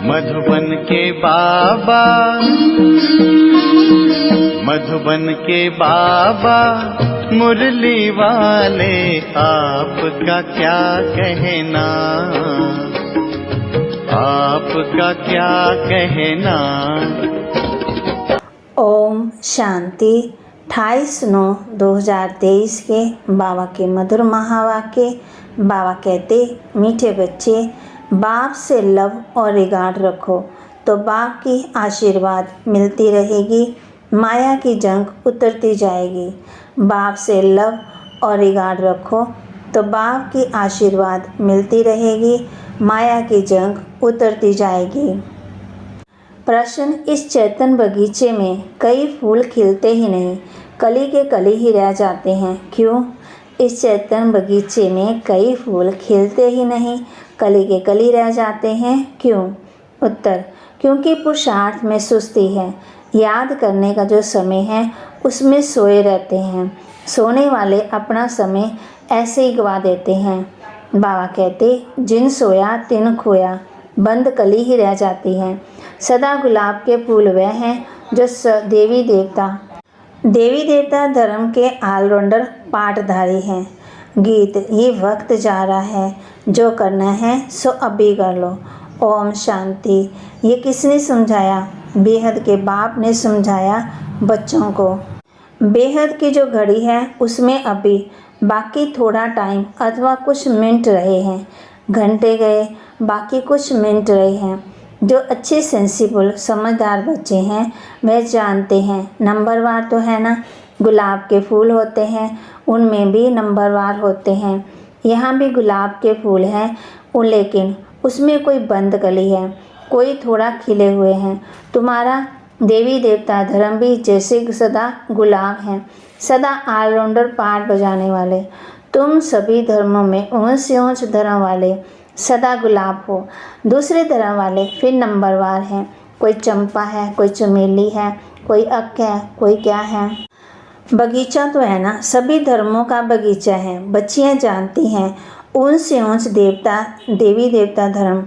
मधुबन के बाबा, मधुबन के बाबा मुरली वाले, आपका क्या कहना, आपका क्या कहना। ओम शांति। 28/9/2023 के बाबा के मधुर महावाक्य। बाबा कहते, मीठे बच्चे, बाप से लव और रिगार्ड रखो तो बाप की आशीर्वाद मिलती रहेगी, माया की जंग उतरती जाएगी। बाप से लव और रिगार्ड रखो तो बाप की आशीर्वाद मिलती रहेगी, माया की जंग उतरती जाएगी। प्रश्न, इस चैतन्य बगीचे में कई फूल खिलते ही नहीं, कली के कली ही रह जाते हैं, क्यों? इस चैतन्य बगीचे में कई फूल खिलते ही नहीं, कली के कली रह जाते हैं, क्यों? उत्तर, क्योंकि पुरुषार्थ में सुस्ती है। याद करने का जो समय है उसमें सोए रहते हैं। सोने वाले अपना समय ऐसे ही गवा देते हैं। बाबा कहते, जिन सोया तिन खोया, बंद कली ही रह जाती है। सदा गुलाब के फूल वह हैं जो देवी देवता धर्म के ऑलराउंडर पाठधारी हैं। गीत, ये वक्त जा रहा है, जो करना है सो अभी कर लो। ओम शांति। ये किसने समझाया? बेहद के बाप ने समझाया बच्चों को। बेहद की जो घड़ी है उसमें अभी बाकी थोड़ा टाइम अथवा कुछ मिनट रहे हैं। घंटे गए, बाकी कुछ मिनट रहे हैं। जो अच्छे सेंसिबल समझदार बच्चे हैं वह जानते हैं नंबरवार तो है ना। गुलाब के फूल होते हैं, उनमें भी नंबरवार होते हैं। यहाँ भी गुलाब के फूल हैं, लेकिन उसमें कोई बंद कली है, कोई थोड़ा खिले हुए हैं। तुम्हारा देवी देवता धर्म भी जैसे सदा गुलाब हैं, सदा ऑलराउंडर पाठ बजाने वाले। तुम सभी धर्मों में ऊंच से ऊंच धर्म वाले सदा गुलाब हो। दूसरे धर्म वाले फिर नंबरवार हैं, कोई चंपा है, कोई चमेली है, कोई अक है, कोई क्या है। बगीचा तो है ना, सभी धर्मों का बगीचा है। बच्चियाँ जानती हैं ऊंच से ऊंच देवी देवता धर्म।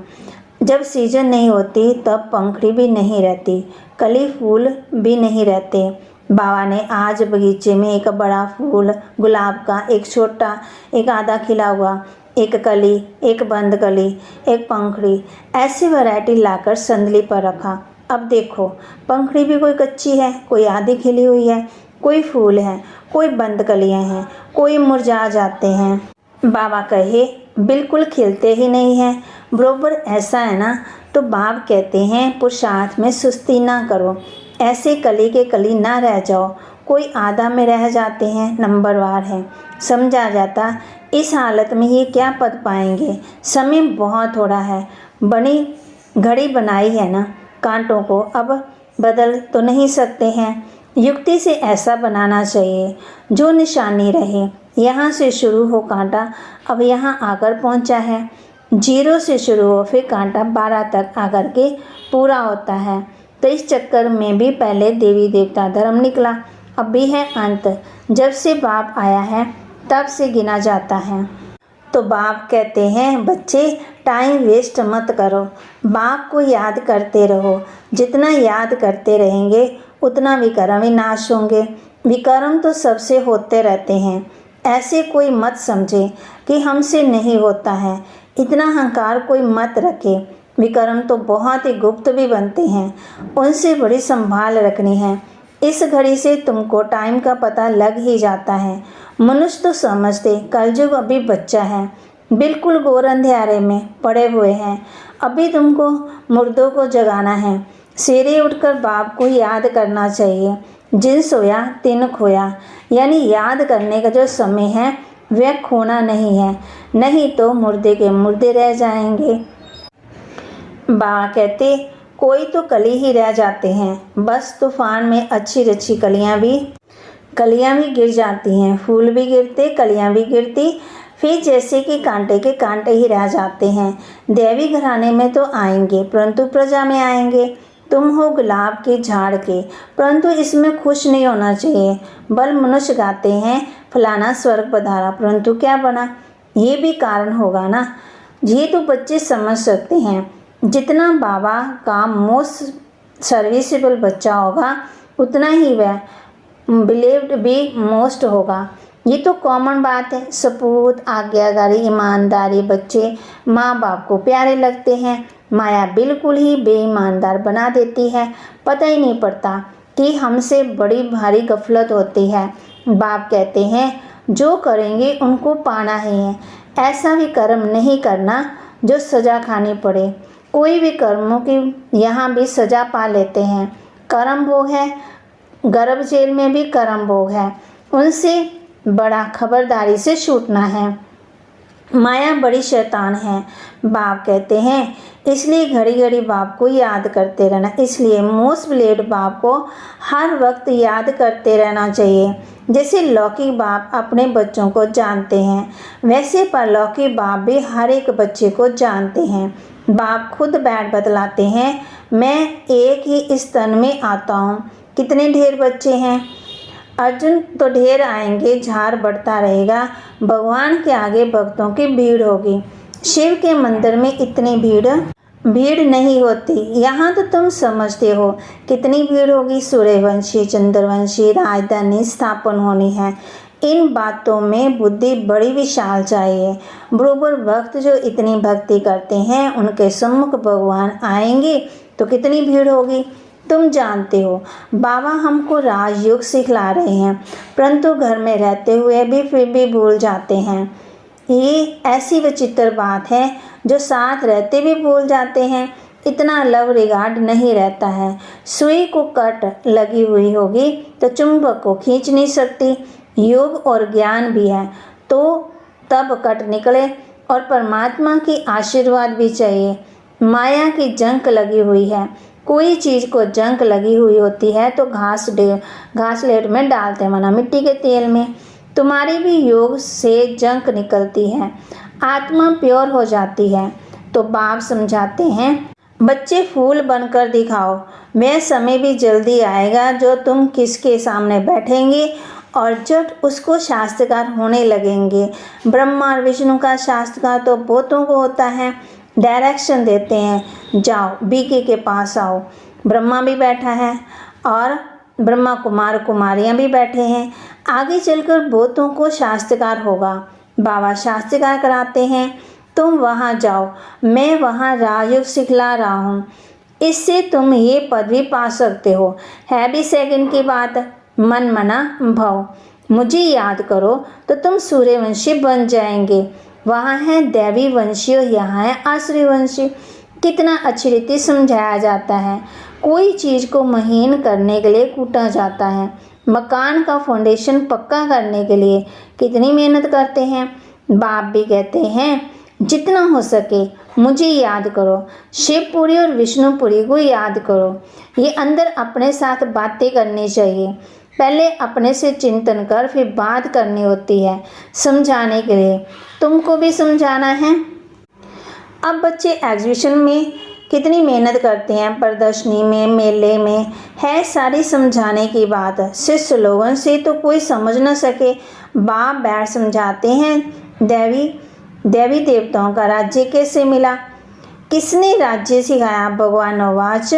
जब सीजन नहीं होती तब पंखड़ी भी नहीं रहती, कली फूल भी नहीं रहते। बाबा ने आज बगीचे में एक बड़ा फूल गुलाब का, एक छोटा, एक आधा खिला हुआ, एक कली, एक बंद कली, एक पंखड़ी, ऐसी वैरायटी लाकर संदली पर रखा। अब देखो, पंखड़ी भी कोई कच्ची है, कोई आधी खिली हुई है, कोई फूल है, कोई बंद कलियां हैं, कोई मुरझा जाते हैं। बाबा कहे, बिल्कुल खिलते ही नहीं हैं। बरोबर ऐसा है ना। तो बाप कहते हैं, पुरुषार्थ में सुस्ती ना करो, ऐसे कली के कली ना रह जाओ। कोई आधा में रह जाते हैं, नंबरवार है। समझा जाता, इस हालत में ये क्या पद पाएंगे, समय बहुत थोड़ा है। बड़ी घड़ी बनाई है ना, कांटों को अब बदल तो नहीं सकते हैं। युक्ति से ऐसा बनाना चाहिए जो निशानी रहे। यहाँ से शुरू हो कांटा, अब यहाँ आकर पहुँचा है। 0 से शुरू हो, फिर कांटा 12 तक आकर के पूरा होता है। तो इस चक्कर में भी पहले देवी देवता धर्म निकला, अब भी है अंत। जब से बाप आया है तब से गिना जाता है। तो बाप कहते हैं, बच्चे टाइम वेस्ट मत करो, बाप को याद करते रहो। जितना याद करते रहेंगे उतना विकर्म विनाश होंगे। विकर्म तो सबसे होते रहते हैं, ऐसे कोई मत समझे कि हमसे नहीं होता है। इतना अहंकार कोई मत रखे। विकर्म तो बहुत ही गुप्त भी बनते हैं, उनसे बड़ी संभाल रखनी है। इस घड़ी से तुमको टाइम का पता लग ही जाता है। मनुष्य तो समझते कलयुग अभी बच्चा है, बिल्कुल घोर अंधेरे में पड़े हुए हैं। अभी तुमको मुर्दों को जगाना है। सवेरे उठकर बाप को याद करना चाहिए। जिन सोया तिन खोया, यानी याद करने का जो समय है वह खोना नहीं है, नहीं तो मुर्दे के मुर्दे रह जाएंगे। बाबा कहते, कोई तो कली ही रह जाते हैं। बस तूफान में अच्छी अच्छी कलियां भी गिर जाती हैं, फूल भी गिरते, कलियां भी गिरती, फिर जैसे कि कांटे के कांटे ही रह जाते हैं। देवी घराने में तो आएंगे, परंतु प्रजा में आएंगे। तुम हो गुलाब के झाड़ के, परंतु इसमें खुश नहीं होना चाहिए। बल मनुष्य गाते हैं फलाना स्वर्ग पधारा, परंतु क्या बना, ये भी कारण होगा ना। ये तो बच्चे समझ सकते हैं। जितना बाबा का मोस्ट सर्विसेबल बच्चा होगा उतना ही वह बिलीव्ड भी मोस्ट होगा। ये तो कॉमन बात है। सपूत, आज्ञाकारी, ईमानदारी बच्चे माँ बाप को प्यारे लगते हैं। माया बिल्कुल ही बेईमानदार बना देती है। पता ही नहीं पड़ता कि हमसे बड़ी भारी गफलत होती है। बाप कहते हैं जो करेंगे उनको पाना ही है। ऐसा भी कर्म नहीं करना जो सज़ा खानी पड़े। कोई भी कर्मों की यहाँ भी सज़ा पा लेते हैं। कर्म भोग है, गर्भ जेल में भी कर्म भोग है। उनसे बड़ा खबरदारी से छूटना है। माया बड़ी शैतान है, बाप कहते हैं। इसलिए घड़ी घड़ी बाप को याद करते रहना। इसलिए मोस्ट बिलीव्ड बाप को हर वक्त याद करते रहना चाहिए। जैसे लौकिक बाप अपने बच्चों को जानते हैं, वैसे परलौकिक बाप भी हर एक बच्चे को जानते हैं। बाप खुद बैठ बतलाते हैं, मैं एक ही स्तन में आता हूँ। कितने ढेर बच्चे हैं। अर्जुन तो ढेर आएंगे, झार बढ़ता रहेगा। भगवान के आगे भक्तों की भीड़ होगी। शिव के मंदिर में इतनी भीड़ नहीं होती। यहाँ तो तुम समझते हो कितनी भीड़ होगी। सूर्यवंशी, चंद्रवंशी राजधानी स्थापन होनी है। इन बातों में बुद्धि बड़ी विशाल चाहिए। बरोबर वक्त जो इतनी भक्ति करते हैं उनके सम्मुख भगवान आएंगे तो कितनी भीड़ होगी। तुम जानते हो बाबा हमको राजयोग सिखला रहे हैं, परंतु घर में रहते हुए भी फिर भी भूल जाते हैं। ये ऐसी विचित्र बात है जो साथ रहते भी भूल जाते हैं। इतना लव रिगार्ड नहीं रहता है। सुई को कट लगी हुई होगी तो चुंबक को खींच नहीं सकती। योग और ज्ञान भी है तो तब कट निकले। और परमात्मा की आशीर्वाद भी चाहिए। माया की जंक लगी हुई है। कोई चीज़ को जंक लगी हुई होती है तो घासलेट में डालते हैं, माना मिट्टी के तेल में। तुम्हारी भी योग से जंक निकलती है, आत्मा प्योर हो जाती है। तो बाप समझाते हैं, बच्चे फूल बनकर दिखाओ। वह समय भी जल्दी आएगा जो तुम किसके सामने बैठेंगे और जब उसको शास्त्रकार होने लगेंगे। ब्रह्मा और विष्णु का शास्त्रकार तो बहुतों को होता है। डायरेक्शन देते हैं, जाओ बीके के पास आओ। ब्रह्मा भी बैठा है और ब्रह्मा कुमार कुमारियाँ भी बैठे हैं। आगे चलकर बहुतों को शास्त्रकार होगा। बाबा शास्त्रकार कराते हैं, तुम वहाँ जाओ, मैं वहाँ राजयोग सिखला रहा हूँ। इससे तुम ये पदवी पा सकते हो। है भी सेकंड की बात। मन मना भव, मुझे याद करो तो तुम सूर्यवंशी बन जाएंगे। वहाँ है दैवी वंशी और यहाँ है आसुरी वंशी। कितना अच्छी रीति समझाया जाता है। कोई चीज़ को महीन करने के लिए कूटा जाता है। मकान का फाउंडेशन पक्का करने के लिए कितनी मेहनत करते हैं। बाप भी कहते हैं जितना हो सके मुझे याद करो। शिवपुरी और विष्णुपुरी को याद करो। ये अंदर अपने साथ बातें करनी चाहिए। पहले अपने से चिंतन कर फिर बात करनी होती है समझाने के लिए। तुमको भी समझाना है। अब बच्चे एग्जीबिशन में कितनी मेहनत करते हैं, प्रदर्शनी में, मेले में, है सारी समझाने की बात। शिष्य लोगों से तो कोई समझ न सके। बाप बैठ समझाते हैं, देवी देवताओं का राज्य कैसे मिला, किसने राज्य सिखाया। भगवान नवाज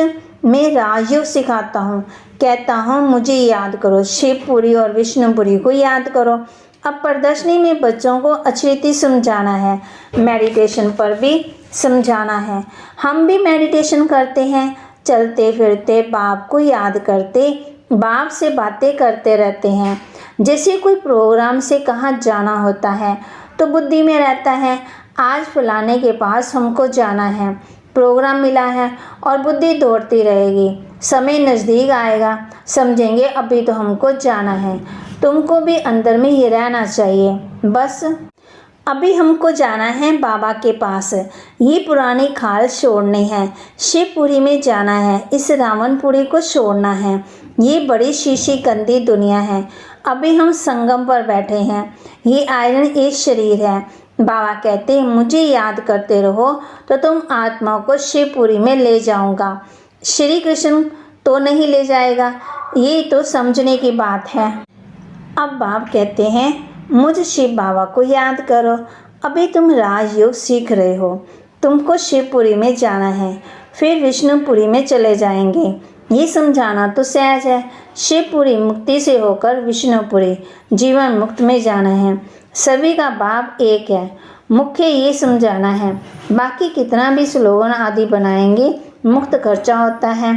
मैं राजयोग सिखाता हूँ, कहता हूँ मुझे याद करो। शिवपुरी और विष्णुपुरी को याद करो। अब प्रदर्शनी में बच्चों को अच्छी रीति समझाना है। मेडिटेशन पर भी समझाना है। हम भी मेडिटेशन करते हैं, चलते फिरते बाप को याद करते बाप से बातें करते रहते हैं। जैसे कोई प्रोग्राम से कहाँ जाना होता है तो बुद्धि में रहता है आज फलाने के पास हमको जाना है, प्रोग्राम मिला है और बुद्धि दौड़ती रहेगी। समय नज़दीक आएगा, समझेंगे अभी तो हमको जाना है। तुमको भी अंदर में ही रहना चाहिए, बस अभी हमको जाना है बाबा के पास। ये पुरानी खाल छोड़नी है, शिवपुरी में जाना है, इस रावणपुरी को छोड़ना है। ये बड़ी शीशी गंदी दुनिया है। अभी हम संगम पर बैठे हैं। ये आयरन एक शरीर है। बाबा कहते हैं मुझे याद करते रहो तो तुम आत्मा को शिवपुरी में ले जाऊंगा। श्री कृष्ण तो नहीं ले जाएगा, ये तो समझने की बात है। अब बाप कहते हैं मुझ शिव बाबा को याद करो। अभी तुम राजयोग सीख रहे हो, तुमको शिवपुरी में जाना है, फिर विष्णुपुरी में चले जाएंगे। ये समझाना तो सहज है। शिवपुरी मुक्ति से होकर विष्णुपुरी जीवन मुक्त में जाना है। सभी का बाप एक है, मुख्य ये समझाना है। बाकी कितना भी स्लोगन आदि बनाएंगे, मुक्त खर्चा होता है।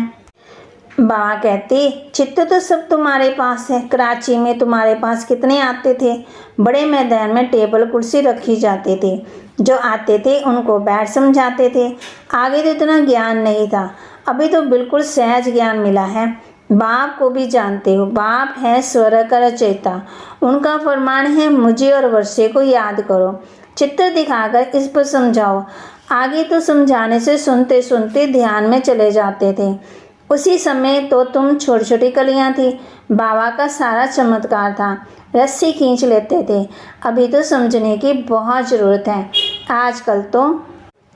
बाबा कहते, चित्त तो सब तुम्हारे पास है। कराची में तुम्हारे पास कितने आते थे। बड़े मैदान में टेबल कुर्सी रखी जाती थी, जो आते थे उनको बैठ समझाते थे। आगे तो इतना ज्ञान नहीं था, अभी तो बिल्कुल सहज ज्ञान मिला है। बाप को भी जानते हो, बाप है स्वर्ग का रचयिता। उनका फरमान है, मुझे और वर्षे को याद करो। चित्र दिखाकर इस पर समझाओ। आगे तो समझाने से सुनते सुनते ध्यान में चले जाते थे। उसी समय तो तुम छोटी छोटी कलियां थी। बाबा का सारा चमत्कार था, रस्सी खींच लेते थे। अभी तो समझने की बहुत ज़रूरत है। आजकल तो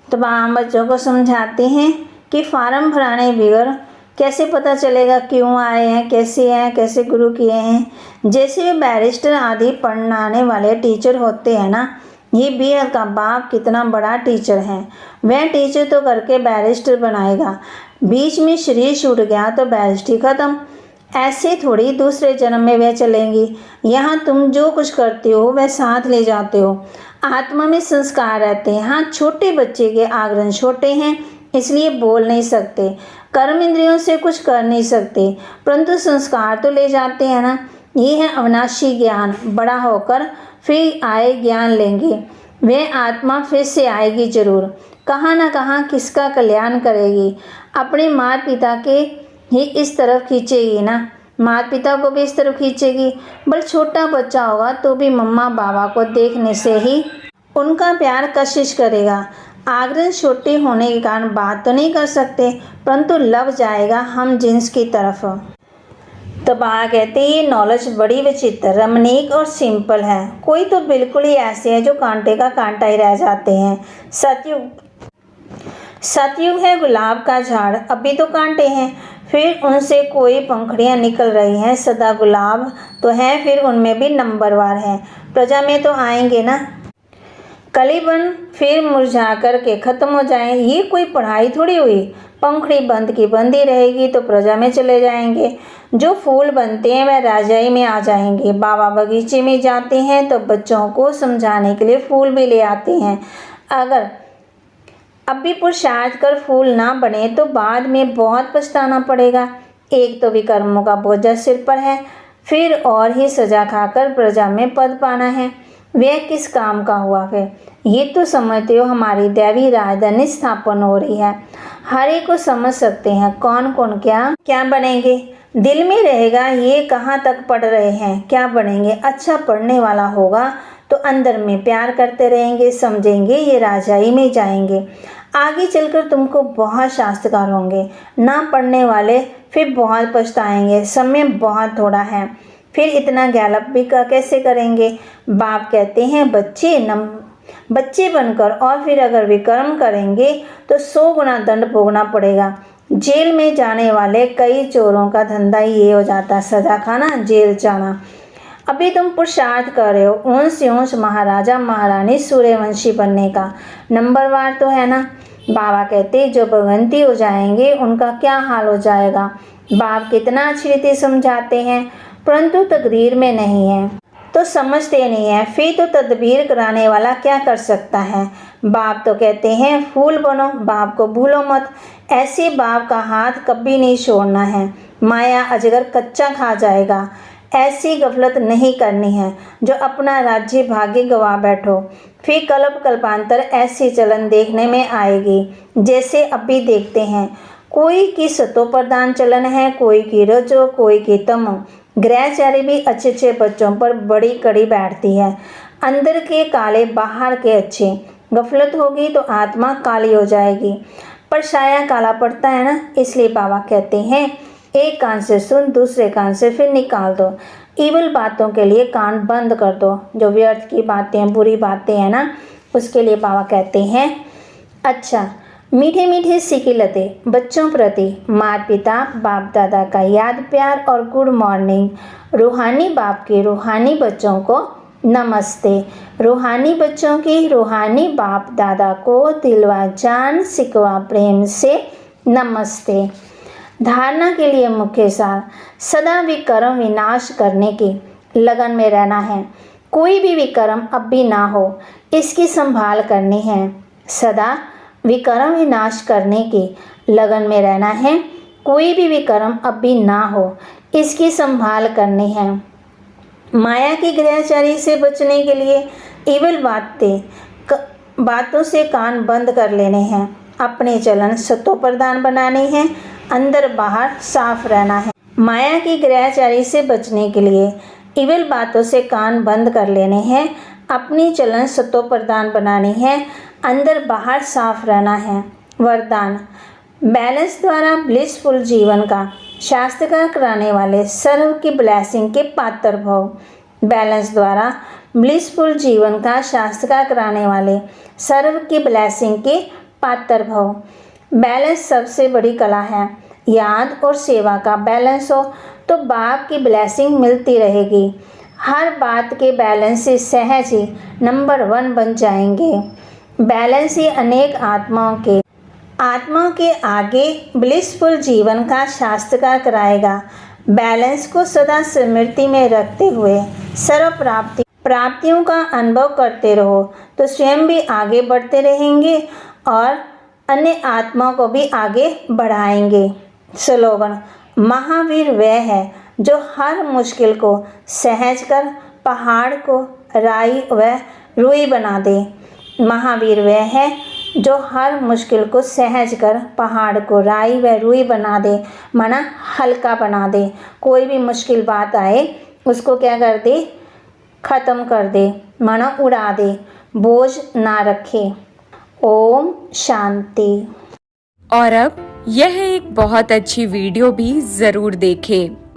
तमाम बच्चों को समझाते हैं कि फार्म भराने बगैर कैसे पता चलेगा क्यों आए हैं, कैसे गुरु किए हैं। जैसे वे बैरिस्टर आदि पढ़ाने वाले टीचर होते हैं ना, ये बेहद का बाप कितना बड़ा टीचर है। वह टीचर तो करके बैरिस्टर बनाएगा, बीच में शरीर छूट गया तो बैरिस्ट्री ख़त्म। ऐसे थोड़ी दूसरे जन्म में वह चलेंगी। यहाँ तुम जो कुछ करते हो वह साथ ले जाते हो। आत्मा में संस्कार रहते हैं। हाँ, छोटे बच्चे के आग्रह छोटे हैं, इसलिए बोल नहीं सकते, कर्म इंद्रियों से कुछ कर नहीं सकते, परंतु संस्कार तो ले जाते हैं ना। ये है अविनाशी ज्ञान। बड़ा होकर फिर आए ज्ञान लेंगे। वह आत्मा फिर से आएगी जरूर, कहाँ ना कहाँ किसका कल्याण करेगी। अपने माता पिता के ही इस तरफ खींचेगी ना, माता पिता को भी इस तरफ खींचेगी। बल छोटा बच्चा होगा तो भी मम्मा बाबा को देखने से ही उनका प्यार कशिश करेगा। आग्रह छोटे होने के कारण बात तो नहीं कर सकते, परंतु लव जाएगा हम जिन्स की तरफ। तो बाबा कहते हैं, ये नॉलेज बड़ी विचित्र, रमणीक और सिंपल है। कोई तो बिल्कुल ही ऐसे है जो कांटे का कांटा ही रह जाते हैं। सतयुग है गुलाब का झाड़, अभी तो कांटे हैं, फिर उनसे कोई पंखड़ियाँ निकल रही हैं। सदा गुलाब तो है, फिर उनमें भी नंबरवार है। प्रजा में तो आएंगे ना। कलीबन फिर मुरझा कर के ख़त्म हो जाए, ये कोई पढ़ाई थोड़ी हुई। पंखड़ी बंद की बंदी रहेगी तो प्रजा में चले जाएंगे। जो फूल बनते हैं वह राजाई में आ जाएंगे। बाबा बगीचे में जाते हैं तो बच्चों को समझाने के लिए फूल भी ले आते हैं। अगर अब भी पुरुषार्थ कर फूल ना बने तो बाद में बहुत पछताना पड़ेगा। एक तो विकर्मों का बोझ सिर पर है, फिर और ही सजा खाकर प्रजा में पद पाना है। वह किस काम का हुआ फिर? ये तो समझते हो हमारी दैवी राजधानी स्थापन हो रही है। हर एक को समझ सकते हैं कौन कौन क्या क्या बनेंगे। दिल में रहेगा ये कहाँ तक पढ़ रहे हैं, क्या बनेंगे। अच्छा पढ़ने वाला होगा तो अंदर में प्यार करते रहेंगे, समझेंगे ये राजाई में जाएंगे। आगे चलकर तुमको बहुत शास्त्रकार होंगे। ना पढ़ने वाले फिर बहुत पछताएंगे, समय बहुत थोड़ा है, फिर इतना गैलप भी कैसे करेंगे। बाप कहते हैं बच्चे बनकर और फिर अगर विकर्म करेंगे तो 100 गुना दंड भोगना पड़ेगा। जेल में जाने वाले कई चोरों का धंधा ये हो जाता, सजा खाना, जेल जाना। अभी तुम पुरुषार्थ कर रहे हो ऊंच से ऊंच महाराजा महारानी सूर्यवंशी बनने का, नंबरवार तो है ना। बाबा कहते जो भगवंती हो जाएंगे उनका क्या हाल हो जाएगा। बाप कितना अच्छी रीति समझाते हैं, परंतु तकदीर में नहीं है तो समझते नहीं है। फिर तो तदबीर कराने वाला क्या कर सकता है। बाप तो कहते हैं फूल बनो, बाप को भूलो मत। ऐसे बाप का हाथ कभी नहीं छोड़ना है, माया अजगर कच्चा खा जाएगा। ऐसी गफलत नहीं करनी है जो अपना राज्य भाग्य गवा बैठो। फिर कल्प कल्पांतर ऐसी चलन देखने में आएगी जैसे अभी देखते हैं। कोई की सतो प्रधान चलन है, कोई की रजो, कोई की तमो। ग्रहचारी भी अच्छे अच्छे बच्चों पर बड़ी कड़ी बैठती है, अंदर के काले बाहर के अच्छे। गफलत होगी तो आत्मा काली हो जाएगी, पर साया काला पड़ता है ना। इसलिए बाबा कहते हैं एक कान से सुन, दूसरे कान से फिर निकाल दो। ईवल बातों के लिए कान बंद कर दो, जो व्यर्थ की बातें बुरी बातें हैं ना, उसके लिए बाबा कहते हैं अच्छा मीठे मीठे सिकिलते बच्चों प्रति माता पिता बाप दादा का याद प्यार और गुड मॉर्निंग। रूहानी बाप के रूहानी बच्चों को नमस्ते। रूहानी बच्चों की रूहानी बाप दादा को दिलवा जान सिकवा प्रेम से नमस्ते। धारणा के लिए मुख्य सार, सदा विकर्म विनाश करने की लगन में रहना है। कोई भी विकर्म अब भी ना हो, इसकी संभाल करनी है। सदा विकर्म विनाश करने की लगन में रहना है। कोई भी विकर्म अब भी ना हो, इसकी संभाल करनी है। माया की ग्रहचारी से बचने के लिए इविल बातों से कान बंद कर लेने हैं। अपने चलन सतो प्रदान बनाने हैं। अंदर बाहर साफ रहना है। माया की ग्रहचारी से बचने के लिए इविल बातों से कान बंद कर लेने हैं। अपनी चलन सतो प्रदान बनानी है। अंदर बाहर साफ रहना है। वरदान, बैलेंस द्वारा ब्लिसफुल जीवन का शास्त्रकार कराने वाले सर्व की ब्लेसिंग के पात्र भव। बैलेंस द्वारा ब्लिसफुल जीवन का शास्त्रकार कराने वाले सर्व की ब्लेसिंग के पात्र भव। बैलेंस सबसे बड़ी कला है। याद और सेवा का बैलेंस हो तो बाप की ब्लेसिंग मिलती रहेगी। हर बात के बैलेंस से सहज ही नंबर 1 बन जाएंगे। बैलेंस ही अनेक आत्माओं के आगे ब्लिसफुल जीवन का शास्त्रकार कराएगा। बैलेंस को सदा स्मृति में रखते हुए सर्व प्राप्तियों का अनुभव करते रहो तो स्वयं भी आगे बढ़ते रहेंगे और अन्य आत्माओं को भी आगे बढ़ाएंगे। स्लोगन, महावीर वह है जो हर मुश्किल को सहज कर पहाड़ को राई व रुई बना दे। महावीर वह है जो हर मुश्किल को सहज कर पहाड़ को राई व रुई बना दे, माना हल्का बना दे। कोई भी मुश्किल बात आए उसको क्या कर दे, ख़त्म कर दे, माना उड़ा दे, बोझ ना रखे। ओम शांति। और अब यह एक बहुत अच्छी वीडियो भी ज़रूर देखें।